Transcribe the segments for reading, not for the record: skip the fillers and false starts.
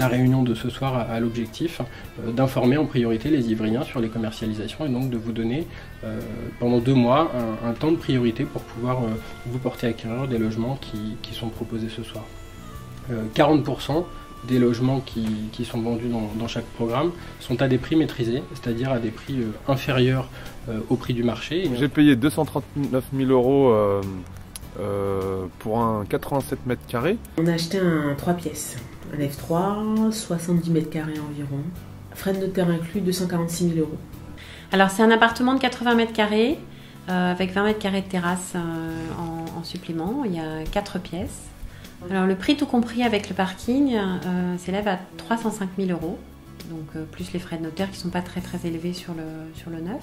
La réunion de ce soir a l'objectif d'informer en priorité les Ivriens sur les commercialisations et donc de vous donner pendant 2 mois un temps de priorité pour pouvoir vous porter acquéreur des logements qui sont proposés ce soir. 40% des logements qui sont vendus dans chaque programme sont à des prix maîtrisés, c'est-à-dire à des prix inférieurs au prix du marché. J'ai payé 239 000 € pour un 87 mètres carrés. On a acheté un 3 pièces, un F3, 70 mètres carrés environ, frais de notaire inclus, 246 000 €. Alors c'est un appartement de 80 mètres carrés avec 20 mètres carrés de terrasse en supplément. Il y a 4 pièces. Alors le prix tout compris avec le parking s'élève à 305 000 €, donc plus les frais de notaire qui ne sont pas très élevés sur le neuf.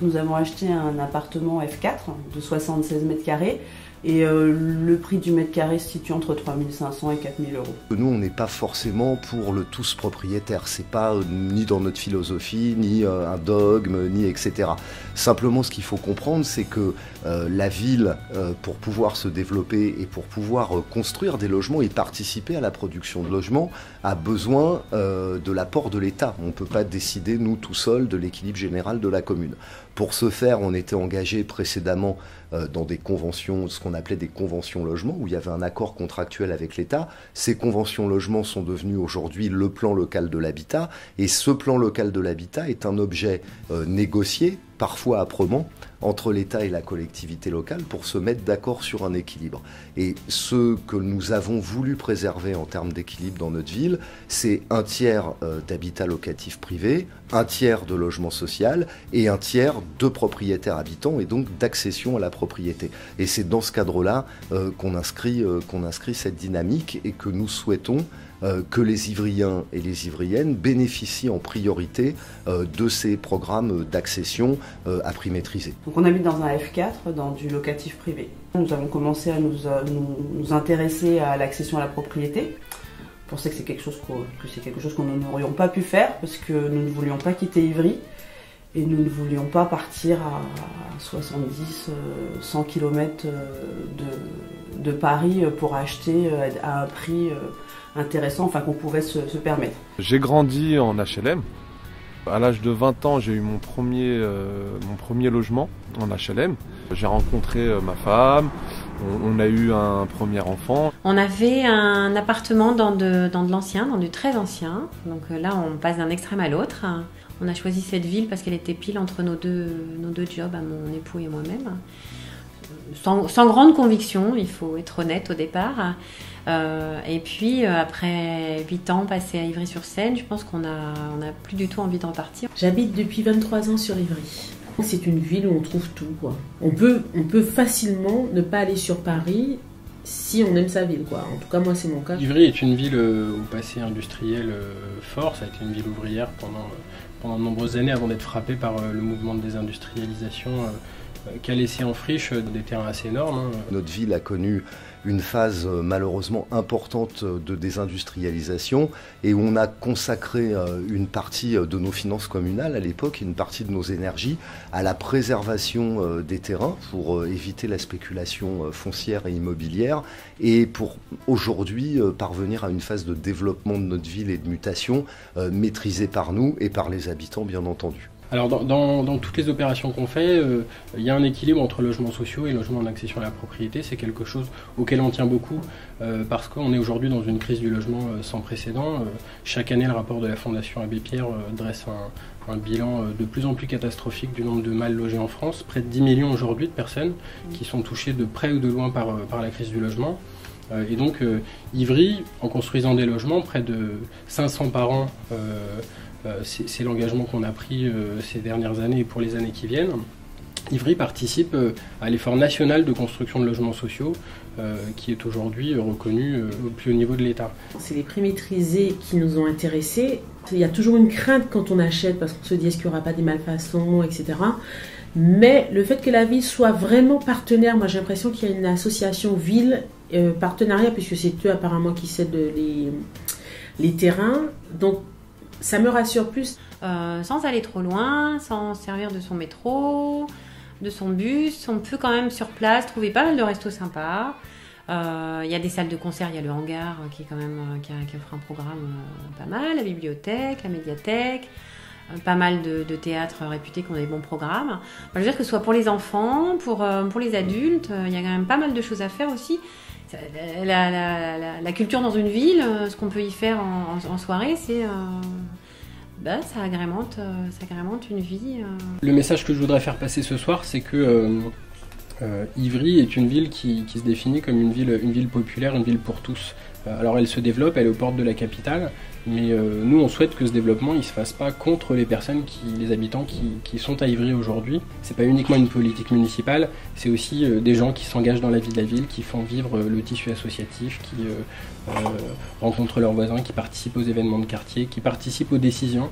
Nous avons acheté un appartement F4 de 76 mètres carrés et le prix du mètre carré se situe entre 3 500 et 4 000 €. Nous, on n'est pas forcément pour le tous propriétaire. C'est pas ni dans notre philosophie, ni un dogme, ni etc. Simplement, ce qu'il faut comprendre, c'est que la ville, pour pouvoir se développer et pour pouvoir construire des logements et participer à la production de logements, a besoin de l'apport de l'État. On ne peut pas décider, nous, tout seuls, de l'équilibre général de la commune. Pour ce faire, on était engagé précédemment dans des conventions, ce qu'on appelait des conventions logements, où il y avait un accord contractuel avec l'État. Ces conventions logements sont devenues aujourd'hui le plan local de l'habitat, et ce plan local de l'habitat est un objet négocié, parfois âprement, entre l'État et la collectivité locale pour se mettre d'accord sur un équilibre. Et ce que nous avons voulu préserver en termes d'équilibre dans notre ville, c'est 1/3 d'habitat locatif privé, 1/3 de logement social et 1/3 de propriétaires habitants et donc d'accession à la propriété. Et c'est dans ce cadre-là qu'on inscrit cette dynamique et que nous souhaitons que les Ivriens et les Ivriennes bénéficient en priorité de ces programmes d'accession à prix maîtrisé. Donc on habite dans un F4, dans du locatif privé. Nous avons commencé à nous intéresser à l'accession à la propriété. On pensait que c'est quelque chose qu'on n'aurions pas pu faire parce que nous ne voulions pas quitter Ivry et nous ne voulions pas partir à 70-100 km de Paris pour acheter à un prix intéressant, enfin qu'on pouvait se permettre. J'ai grandi en HLM. À l'âge de 20 ans, j'ai eu mon premier logement en HLM. J'ai rencontré ma femme, on a eu un premier enfant. On avait un appartement dans de l'ancien, dans du très ancien. Donc là, on passe d'un extrême à l'autre. On a choisi cette ville parce qu'elle était pile entre nos deux jobs, à mon époux et moi-même. Sans grande conviction, il faut être honnête au départ. Et puis après 8 ans passés à Ivry-sur-Seine, je pense qu'on a plus du tout envie de repartir. J'habite depuis 23 ans sur Ivry. C'est une ville où on trouve tout, quoi. On peut facilement ne pas aller sur Paris si on aime sa ville, quoi. En tout cas, moi, c'est mon cas. Ivry est une ville au passé industriel fort. Ça a été une ville ouvrière pendant de nombreuses années avant d'être frappée par le mouvement de désindustrialisation qui a laissé en friche des terrains assez énormes. Notre ville a connu une phase malheureusement importante de désindustrialisation et où on a consacré une partie de nos finances communales à l'époque, une partie de nos énergies à la préservation des terrains pour éviter la spéculation foncière et immobilière et pour aujourd'hui parvenir à une phase de développement de notre ville et de mutation maîtrisée par nous et par les habitants bien entendu. Alors dans toutes les opérations qu'on fait, il y a un équilibre entre logements sociaux et logements en accession à la propriété. C'est quelque chose auquel on tient beaucoup parce qu'on est aujourd'hui dans une crise du logement sans précédent. Chaque année, le rapport de la Fondation Abbé Pierre dresse un bilan de plus en plus catastrophique du nombre de mal logés en France. Près de 10 millions aujourd'hui de personnes qui sont touchées de près ou de loin par la crise du logement. Et donc Ivry, en construisant des logements, près de 500 par an, c'est l'engagement qu'on a pris ces dernières années et pour les années qui viennent. Ivry participe à l'effort national de construction de logements sociaux qui est aujourd'hui reconnu au plus haut niveau de l'État. C'est les prix maîtrisés qui nous ont intéressés. Il y a toujours une crainte quand on achète parce qu'on se dit est-ce qu'il n'y aura pas des malfaçons, etc. Mais le fait que la ville soit vraiment partenaire, moi j'ai l'impression qu'il y a une association ville partenariat puisque c'est eux apparemment qui cèdent les terrains. Donc ça me rassure plus. Sans aller trop loin, sans servir de son métro, de son bus, on peut quand même sur place trouver pas mal de restos sympas. Il y a des salles de concert, il y a le hangar qui est quand même qui offre un programme pas mal, la bibliothèque, la médiathèque, pas mal de théâtres réputés qui ont des bons programmes. Je veux dire que ce soit pour les enfants, pour les adultes, il y a quand même pas mal de choses à faire aussi. La culture dans une ville, ce qu'on peut y faire en soirée, c'est ça agrémente une vie. Le message que je voudrais faire passer ce soir, c'est que Ivry est une ville qui se définit comme une ville populaire, une ville pour tous. Alors elle se développe, elle est aux portes de la capitale, mais nous on souhaite que ce développement il se fasse pas contre les personnes, les habitants qui sont à Ivry aujourd'hui. C'est pas uniquement une politique municipale, c'est aussi des gens qui s'engagent dans la vie de la ville, qui font vivre le tissu associatif, qui rencontrent leurs voisins, qui participent aux événements de quartier, qui participent aux décisions.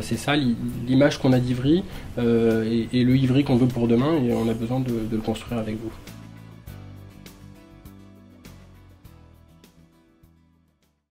C'est ça l'image qu'on a d'Ivry et le Ivry qu'on veut pour demain, et on a besoin de le construire avec vous.